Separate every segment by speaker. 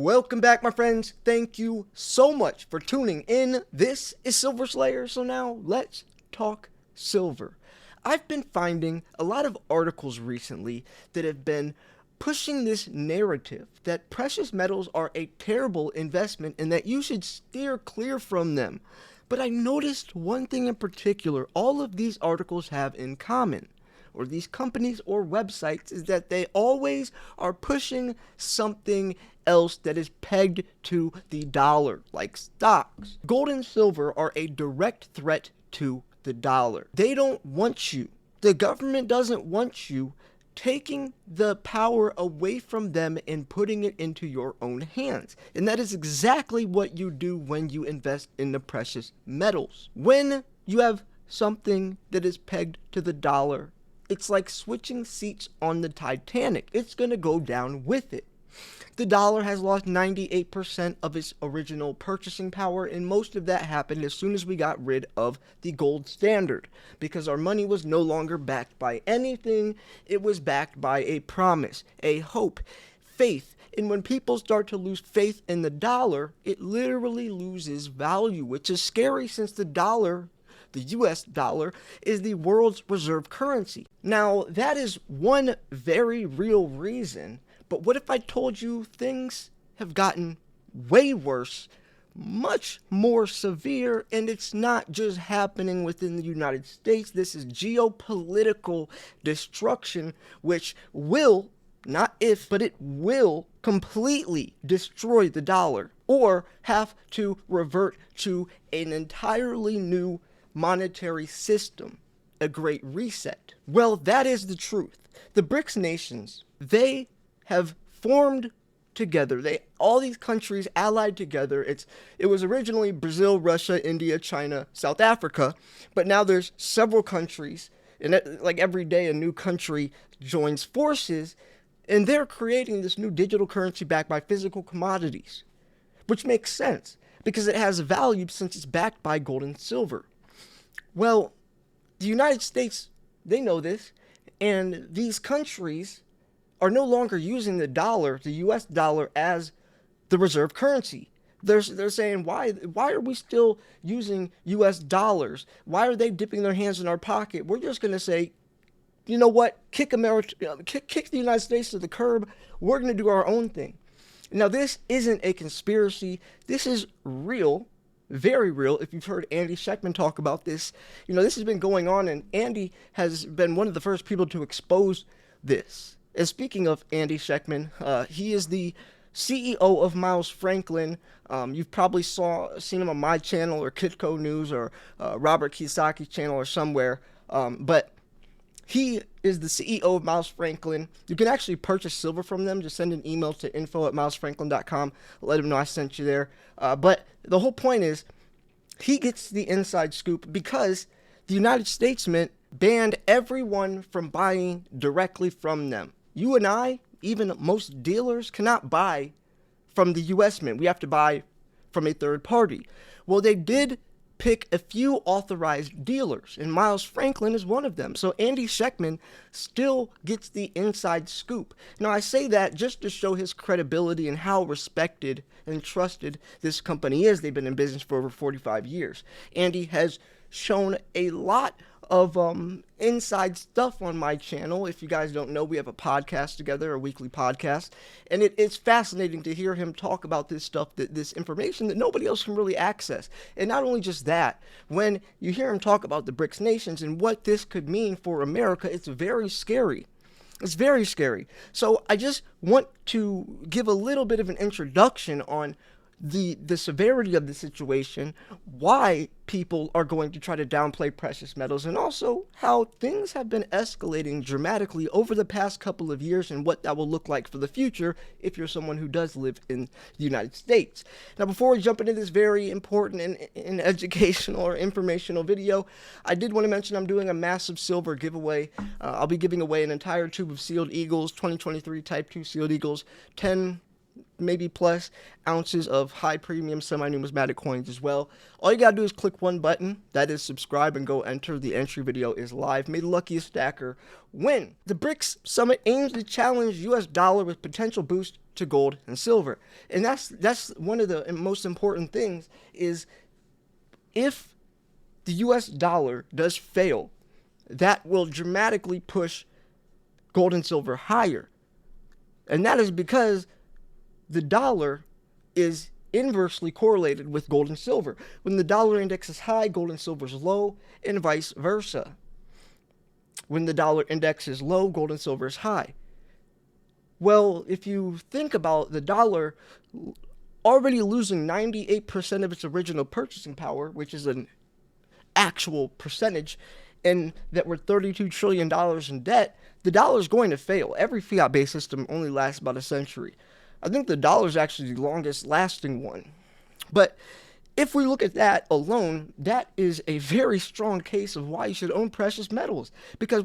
Speaker 1: Welcome back, my friends. Thank you so much for tuning in. This is Silver Slayer, so now let's talk silver. I've been finding a lot of articles recently that have been pushing this narrative that precious metals are a terrible investment and that you should steer clear from them. But I noticed one thing in particular all of these articles have in common, or these companies or websites, is that they always are pushing something else that is pegged to the dollar, like stocks. Gold and silver are a direct threat to the dollar. They don't want you. The government doesn't want you taking the power away from them and putting it into your own hands. And that is exactly what you do when you invest in the precious metals. When you have something that is pegged to the dollar, it's like switching seats on the Titanic. It's going to go down with it. The dollar has lost 98% of its original purchasing power, and most of that happened as soon as we got rid of the gold standard, because our money was no longer backed by anything. It was backed by a promise, a hope, faith. And when people start to lose faith in the dollar, it literally loses value, which is scary since the dollar, the US dollar, is the world's reserve currency. Now, that is one very real reason, but what if I told you things have gotten way worse, much more severe, and it's not just happening within the United States. This is geopolitical destruction, which will, not if, but it will completely destroy the dollar, or have to revert to an entirely new monetary system, a great reset. Well, that is the truth. The Brics nations, they have formed together. All these countries allied together. It was originally Brazil, Russia, India, China, South Africa, but now there's several countries, and like every day a new country joins forces, and they're creating this new digital currency backed by physical commodities, which makes sense because it has value since it's backed by gold and silver. Well, the United States, they know this, and these countries are no longer using the dollar, the US dollar, as the reserve currency. They're saying, why are we still using US dollars? Why are they dipping their hands in our pocket? We're just going to say, you know what, kick the United States to the curb. We're going to do our own thing. Now, this isn't a conspiracy. This is real. Very real. If you've heard Andy Schectman talk about this, this has been going on, and Andy has been one of the first people to expose this. And speaking of Andy Schectman, he is the CEO of Miles Franklin. You've probably seen him on my channel or Kitco News or Robert Kiyosaki's channel or somewhere. But he is the CEO of Miles Franklin. You can actually purchase silver from them. Just send an email to info@milesfranklin.com. Let him know I sent you there. But the whole point is, he gets the inside scoop because the United States Mint banned everyone from buying directly from them. You and I, even most dealers, cannot buy from the US Mint. We have to buy from a third party. Well, they did pick a few authorized dealers, and Miles Franklin is one of them. So Andy Schectman still gets the inside scoop. Now, I say that just to show his credibility and how respected and trusted this company is. They've been in business for over 45 years. Andy has shown a lot of inside stuff on my channel. If you guys don't know, we have a podcast together, a weekly podcast, and it's fascinating to hear him talk about this stuff, this information that nobody else can really access. And not only just that, when you hear him talk about the Brics nations and what this could mean for America, it's very scary. It's very scary. So I just want to give a little bit of an introduction on the severity of the situation, why people are going to try to downplay precious metals, and also how things have been escalating dramatically over the past couple of years and what that will look like for the future if you're someone who does live in the United States. Now, before we jump into this very important and educational or informational video, I did want to mention I'm doing a massive silver giveaway. I'll be giving away an entire tube of Sealed Eagles, 2023 Type 2 Sealed Eagles, 10 maybe plus ounces of high premium semi-numismatic coins as well. All you gotta do is click one button, that is subscribe, and go enter. The entry video is live. May the luckiest stacker win. The Brics Summit aims to challenge US dollar with potential boost to gold and silver. And that's one of the most important things is if the US dollar does fail, that will dramatically push gold and silver higher. And that is because the dollar is inversely correlated with gold and silver. When the dollar index is high, gold and silver is low, and vice versa. When the dollar index is low, gold and silver is high. Well, if you think about the dollar already losing 98% of its original purchasing power, which is an actual percentage, and that we're $32 trillion in debt, the dollar is going to fail. Every fiat-based system only lasts about a century. I think the dollar is actually the longest lasting one. But if we look at that alone, that is a very strong case of why you should own precious metals. Because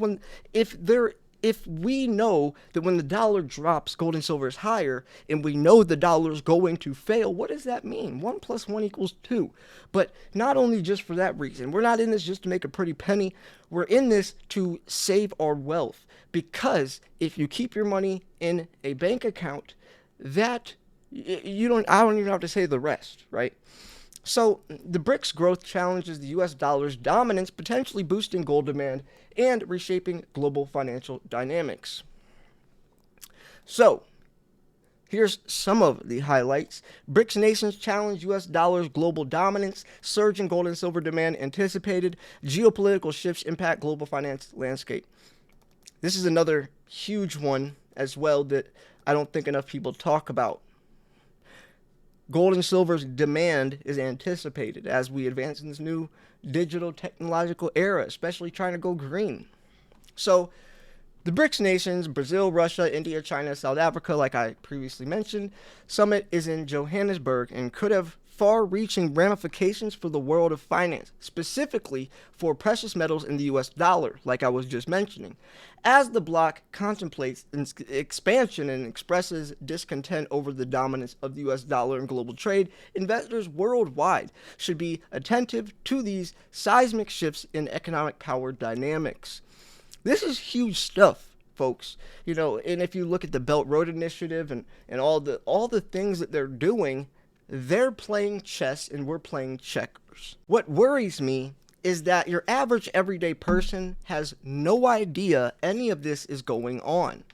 Speaker 1: if we know that when the dollar drops, gold and silver is higher, and we know the dollar is going to fail, what does that mean? 1 + 1 = 2. But not only just for that reason. We're not in this just to make a pretty penny. We're in this to save our wealth. Because if you keep your money in a bank account, I don't even have to say the rest, right? So, the BRICS growth challenges the US dollar's dominance, potentially boosting gold demand and reshaping global financial dynamics. So, here's some of the highlights. BRICS nations challenge US dollar's global dominance, surge in gold and silver demand anticipated, geopolitical shifts impact global finance landscape. This is another huge one as well that I don't think enough people talk about. Gold and silver's demand is anticipated as we advance in this new digital technological era, especially trying to go green. So, the BRICS nations, Brazil, Russia, India, China, South Africa, like I previously mentioned, summit is in Johannesburg and could have far-reaching ramifications for the world of finance, specifically for precious metals in the US dollar, like I was just mentioning. As the bloc contemplates expansion and expresses discontent over the dominance of the US dollar in global trade, investors worldwide should be attentive to these seismic shifts in economic power dynamics. This is huge stuff, folks. And if you look at the Belt Road Initiative and all the things that they're doing, they're playing chess and we're playing checkers. What worries me is that your average everyday person has no idea any of this is going on.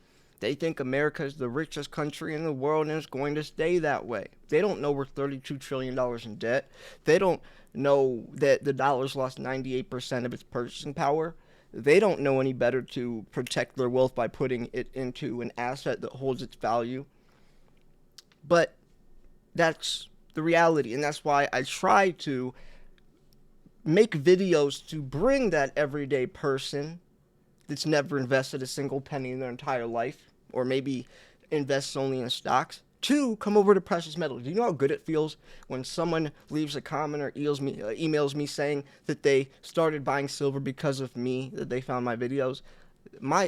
Speaker 1: They think America is the richest country in the world and it's going to stay that way. They don't know we're $32 trillion in debt. They don't know that the dollar's lost 98% of its purchasing power. They don't know any better to protect their wealth by putting it into an asset that holds its value. But that's the reality, and that's why I try to make videos to bring that everyday person that's never invested a single penny in their entire life, or maybe invests only in stocks, to come over to precious metals. Do you know how good it feels when someone leaves a comment or emails me saying that they started buying silver because of me, that they found my videos?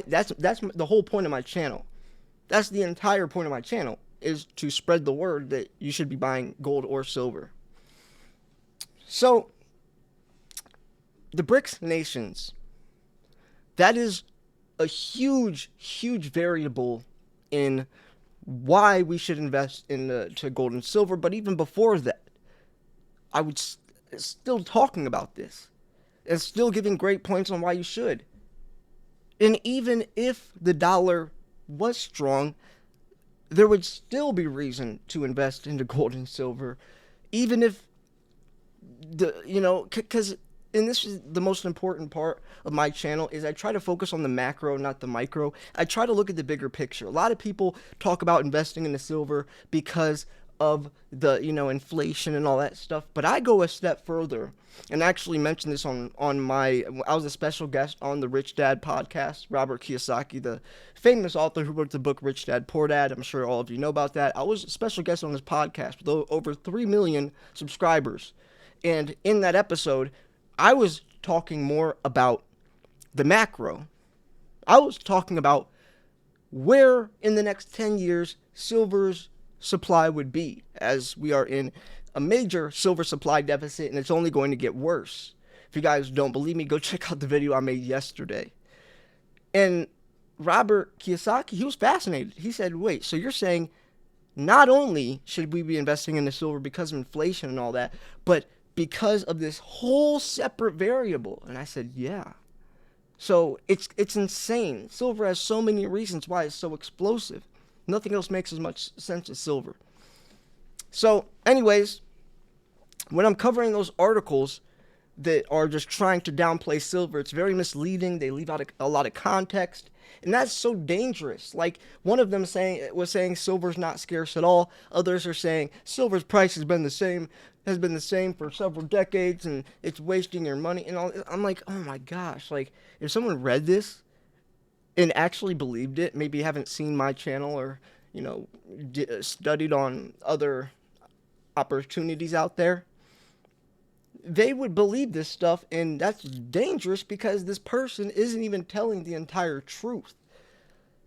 Speaker 1: That's the whole point of my channel. That's the entire point of my channel, is to spread the word that you should be buying gold or silver. So, the BRICS nations, that is a huge, huge variable in why we should invest to gold and silver. But even before that, I would still talking about this and still giving great points on why you should. And even if the dollar was strong, there would still be reason to invest into gold and silver, even if because, and this is the most important part of my channel, is I try to focus on the macro, not the micro. I try to look at the bigger picture. A lot of people talk about investing into silver because of the, inflation and all that stuff. But I go a step further and actually mentioned this I was a special guest on the Rich Dad podcast, Robert Kiyosaki, the famous author who wrote the book Rich Dad, Poor Dad. I'm sure all of you know about that. I was a special guest on his podcast with over 3 million subscribers. And in that episode, I was talking more about the macro. I was talking about where in the next 10 years silver's supply would be, as we are in a major silver supply deficit and it's only going to get worse. If you guys don't believe me, go check out the video I made yesterday. And Robert Kiyosaki, he was fascinated. He said, wait, so you're saying not only should we be investing in the silver because of inflation and all that, but because of this whole separate variable? And I said, yeah. So it's insane. Silver has so many reasons why it's so explosive. Nothing else makes as much sense as silver. So anyways, when I'm covering those articles that are just trying to downplay silver, it's very misleading. They leave out a lot of context. And that's so dangerous. Like one of them was saying silver's not scarce at all. Others are saying silver's price has been the same for several decades and it's wasting your money and all. I'm like, oh my gosh, like if someone read this and actually believed it, maybe haven't seen my channel or, studied on other opportunities out there, they would believe this stuff, and that's dangerous because this person isn't even telling the entire truth.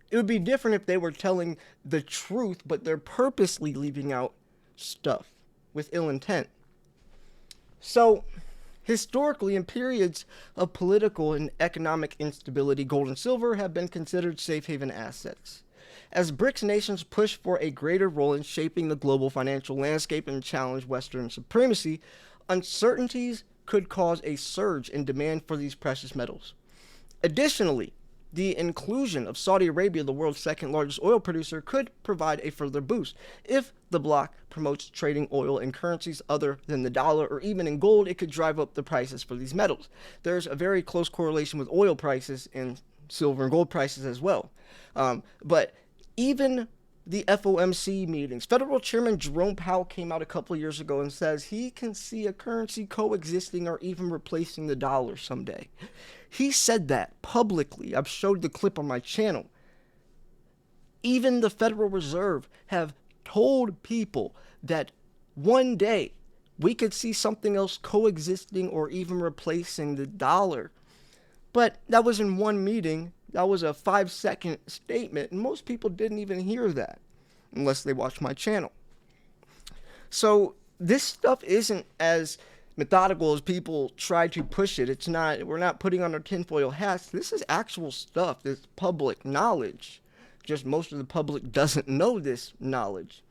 Speaker 1: It would be different if they were telling the truth, but they're purposely leaving out stuff with ill intent. So, historically, in periods of political and economic instability, gold and silver have been considered safe haven assets. As BRICS nations push for a greater role in shaping the global financial landscape and challenge Western supremacy, uncertainties could cause a surge in demand for these precious metals. Additionally, the inclusion of Saudi Arabia, the world's second largest oil producer, could provide a further boost. If the bloc promotes trading oil in currencies other than the dollar or even in gold, it could drive up the prices for these metals. There's a very close correlation with oil prices and silver and gold prices as well. But even the FOMC meetings, Federal Chairman Jerome Powell came out a couple years ago and says he can see a currency coexisting or even replacing the dollar someday. He said that publicly. I've showed the clip on my channel. Even the Federal Reserve have told people that one day we could see something else coexisting or even replacing the dollar. But that was in one meeting. That was a 5-second statement, and most people didn't even hear that unless they watched my channel. So this stuff isn't as methodical as people try to push it. It's not. We're not putting on our tinfoil hats. This is actual stuff. This public knowledge. Just most of the public doesn't know this knowledge.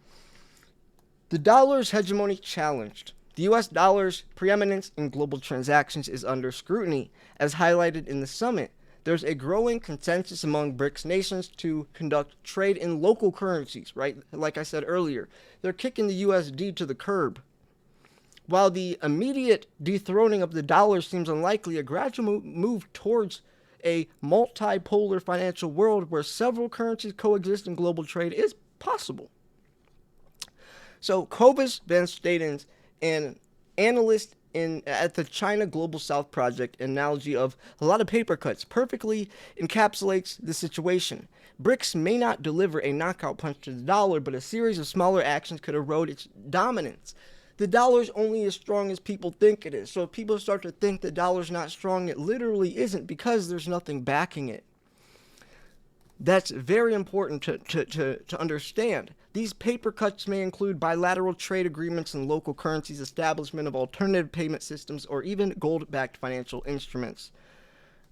Speaker 1: The dollar's hegemony challenged. The U.S. dollar's preeminence in global transactions is under scrutiny, as highlighted in the summit. There's a growing consensus among BRICS nations to conduct trade in local currencies, right? Like I said earlier, they're kicking the USD to the curb. While the immediate dethroning of the dollar seems unlikely, a gradual move towards a multipolar financial world where several currencies coexist in global trade is possible. So Cobus Van Stadens, an analyst at the China Global South Project, analogy of a lot of paper cuts perfectly encapsulates the situation. BRICS may not deliver a knockout punch to the dollar, but a series of smaller actions could erode its dominance. The dollar's only as strong as people think it is. So if people start to think the dollar's not strong, it literally isn't because there's nothing backing it. That's very important to understand. These paper cuts may include bilateral trade agreements in local currencies, establishment of alternative payment systems, or even gold-backed financial instruments.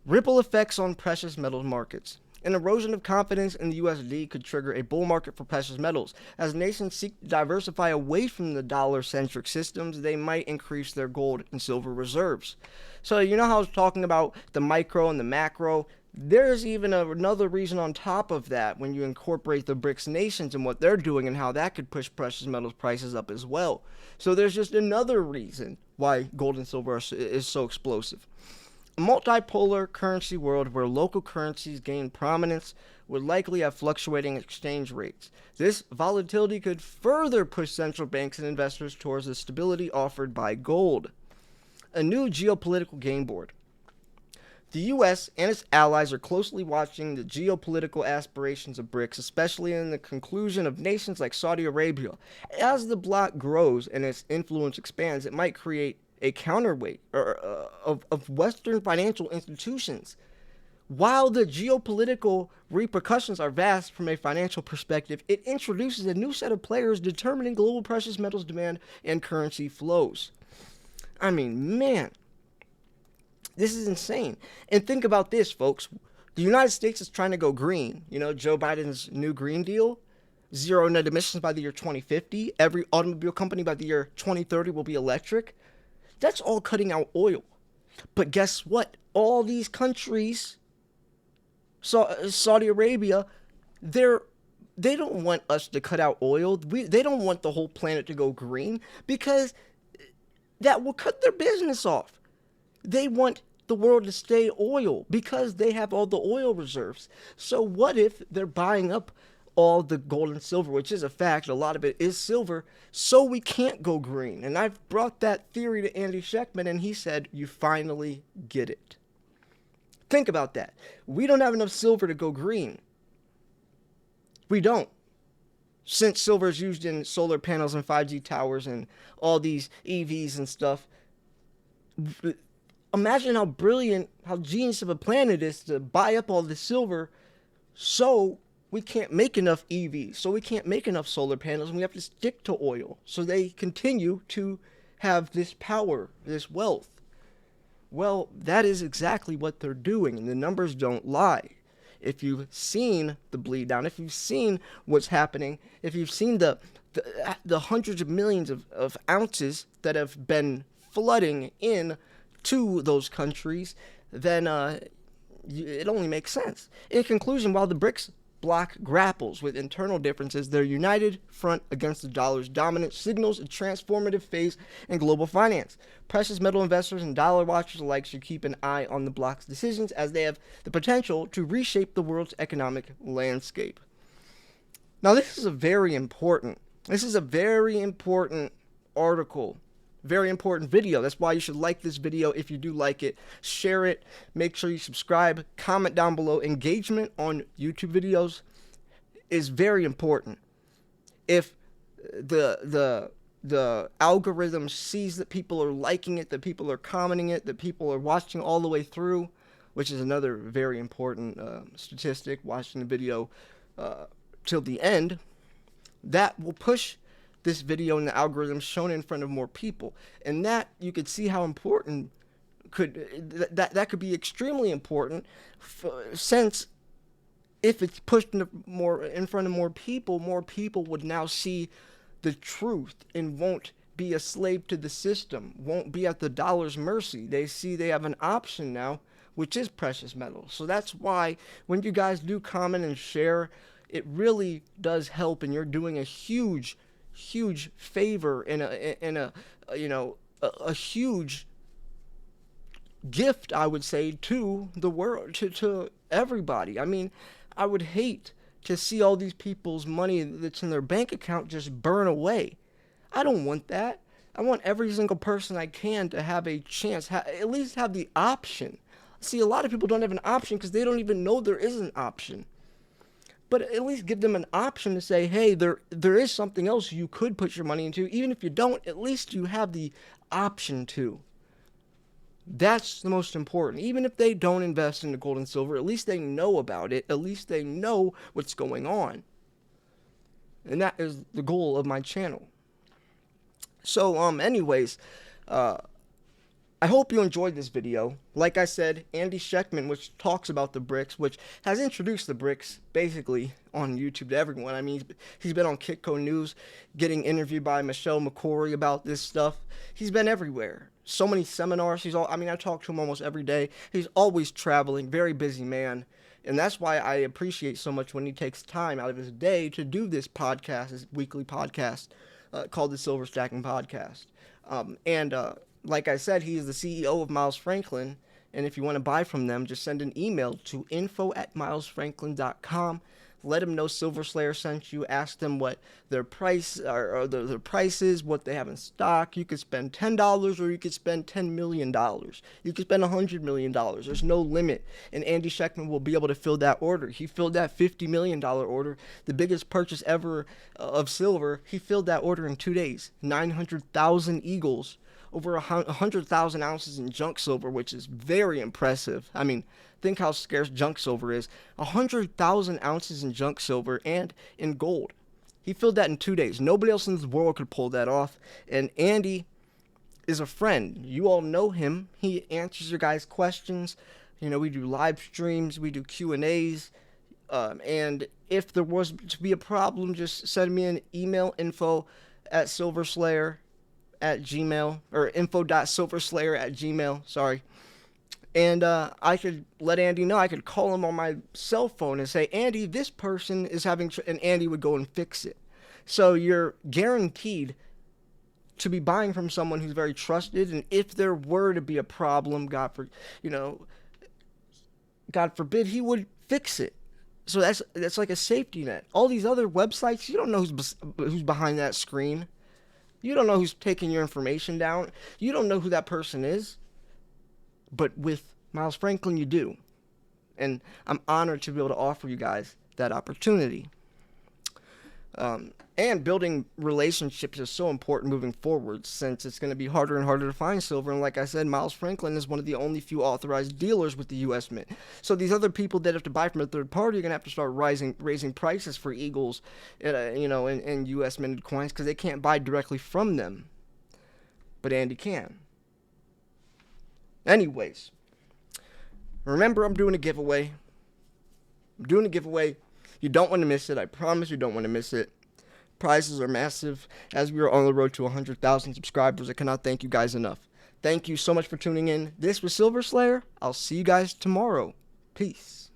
Speaker 1: Ripple effects on precious metal markets. An erosion of confidence in the USD could trigger a bull market for precious metals. As nations seek to diversify away from the dollar-centric systems, they might increase their gold and silver reserves. So you know how I was talking about the micro and the macro? There's even another reason on top of that when you incorporate the BRICS nations and what they're doing and how that could push precious metals prices up as well. So there's just another reason why gold and silver is so explosive. A multipolar currency world where local currencies gain prominence would likely have fluctuating exchange rates. This volatility could further push central banks and investors towards the stability offered by gold. A new geopolitical game board. The U.S. and its allies are closely watching the geopolitical aspirations of BRICS, especially in the conclusion of nations like Saudi Arabia. As the bloc grows and its influence expands, it might create a counterweight of Western financial institutions. While the geopolitical repercussions are vast from a financial perspective, it introduces a new set of players determining global precious metals demand and currency flows. I mean, man, this is insane. And think about this, folks. The United States is trying to go green. You know, Joe Biden's new Green Deal, zero net emissions by the year 2050. Every automobile company by the year 2030 will be electric. That's all cutting out oil. But guess what? All these countries, Saudi Arabia, they don't want us to cut out oil. They don't want the whole planet to go green because that will cut their business off. They want the world to stay oil because they have all the oil reserves. So what if they're buying up all the gold and silver, which is a fact, a lot of it is silver, so we can't go green? And I've brought that theory to Andy Schectman, and he said, you finally get it. Think about that. We don't have enough silver to go green. We don't. Since silver is used in solar panels and 5G towers and all these EVs and stuff, imagine how brilliant, how genius of a plan it is to buy up all the silver so we can't make enough EVs, so we can't make enough solar panels, and we have to stick to oil. So they continue to have this power, this wealth. Well, that is exactly what they're doing, and the numbers don't lie. If you've seen the bleed down, if you've seen what's happening, if you've seen the hundreds of millions of ounces that have been flooding in to those countries, then it only makes sense. In conclusion, while the Brics bloc grapples with internal differences, their united front against the dollar's dominance signals a transformative phase in global finance. Precious metal investors and dollar watchers alike should keep an eye on the bloc's decisions, as they have the potential to reshape the world's economic landscape. Now, this is a very important article. Very important video. That's why you should like this video. If you do like it, share it. Make sure you subscribe. Comment down below. Engagement on YouTube videos is very important. If the algorithm sees that people are liking it, that people are commenting it, that people are watching all the way through, which is another very important statistic, watching the video till the end, that will push this video and the algorithm shown in front of more people. And that, you could see how important that could be extremely important, since if it's pushed in front of more people would now see the truth and won't be a slave to the system, won't be at the dollar's mercy. They see they have an option now, which is precious metals. So that's why when you guys do comment and share, it really does help, and you're doing a huge favor and a huge gift, I would say, to the world, to everybody. I mean, I would hate to see all these people's money that's in their bank account just burn away. I don't want that. I want every single person I can to have a chance, at least have the option. See, a lot of people don't have an option because they don't even know there is an option. But at least give them an option to say, hey, there is something else you could put your money into. Even if you don't, at least you have the option to. That's the most important. Even if they don't invest in the gold and silver, at least they know about it. At least they know what's going on. And that is the goal of my channel. So, anyways, I hope you enjoyed this video. Like I said, Andy Schectman, which talks about the Brics, which has introduced the Brics basically on YouTube to everyone. I mean, he's been on Kitco News, getting interviewed by Michelle McCory about this stuff. He's been everywhere. So many seminars. I talk to him almost every day. He's always traveling, very busy man. And that's why I appreciate so much when he takes time out of his day to do this podcast, his weekly podcast called the Silver Stacking Podcast. Like I said, he is the CEO of Miles Franklin, and if you want to buy from them, just send an email to info@milesfranklin.com. Let them know Silver Slayer sent you. Ask them what their price or their price is, what they have in stock. You could spend $10 or you could spend $10 million. You could spend $100 million. There's no limit, and Andy Schectman will be able to fill that order. He filled that $50 million order, the biggest purchase ever of silver. He filled that order in 2 days. 900,000 eagles over 100,000 ounces in junk silver, which is very impressive. I mean, think how scarce junk silver is. 100,000 ounces in junk silver and in gold. He filled that in 2 days. Nobody else in this world could pull that off. And Andy is a friend. You all know him. He answers your guys' questions. We do live streams, we do Q&As. And if there was to be a problem, just send me an email, info@silverslayer@gmail, or info.silverslayer@gmail, sorry. And I could let Andy know. I could call him on my cell phone and say, Andy, this person is having, and Andy would go and fix it. So you're guaranteed to be buying from someone who's very trusted. And if there were to be a problem, God forbid, he would fix it. So that's like a safety net. All these other websites, you don't know who's behind that screen. You don't know who's taking your information down. You don't know who that person is. But with Miles Franklin, you do. And I'm honored to be able to offer you guys that opportunity. And building relationships is so important moving forward, since it's going to be harder and harder to find silver. And like I said, Miles Franklin is one of the only few authorized dealers with the U.S. Mint. So these other people that have to buy from a third party are going to have to start raising prices for Eagles, and U.S. minted coins, because they can't buy directly from them. But Andy can. Anyways, remember, I'm doing a giveaway. You don't want to miss it. I promise you don't want to miss it. Prizes are massive. As we are on the road to 100,000 subscribers, I cannot thank you guys enough. Thank you so much for tuning in. This was Silver Slayer. I'll see you guys tomorrow. Peace.